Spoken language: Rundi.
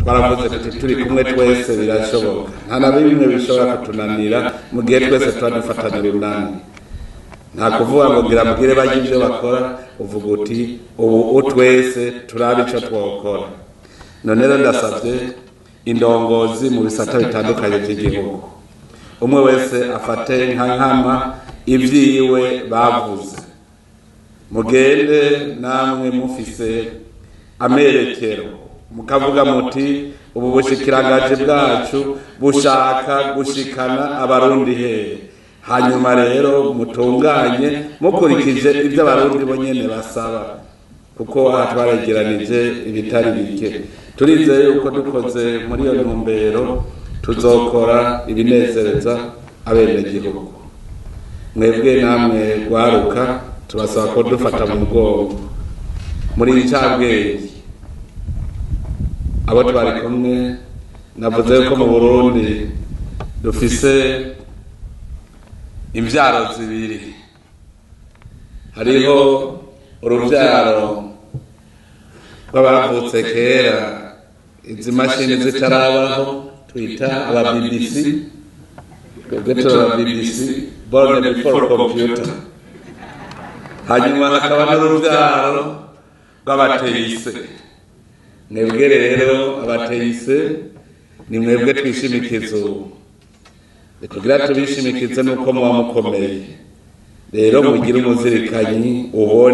twaravuze tuti turi kumwe twese birashoboka nta na bimwe bishobora kutunanira mu gihe twese tuba dufatanya urunani nta kuvuga ngo gira mugire bajye ibyo bakora uvuga uti ubu twese turabe icyo twokora none rero ndasabye indongozi mu bisata bitandukanye by'igihugu umwe wese afate nka nkama ibyiwe bavuze mugende namwe mufise amerekero mukavuga muti ubu bushikiranganje bwacu bushaka gushikana abarundi hehe hanyuma rero mutunganye mukurikije ibyo abarundi bonyene basaba kuko atwaregeranije ibitari bike turizeye yuko dukoze muri iyo ntumbero tuzokora ibinezereza abenegihugu mwebwe namwe gwaruka tubasaba ko dufata mu mugongo muri icabwenge abo twari kumwe navuze ko mu Burundi dufise imvyaro zibiri hariho uruvyaro rw'abavutse kera izi mashini zitarabaho twita aba BBC BBC born before computer hanyuma hakaba n'uruvyaro rw'abateyise mwebwe rero abateyise ni mwebwe twishimikizo kugira tubishimikize nuko muba mukomeye rero mugire umuzirikanyi ubone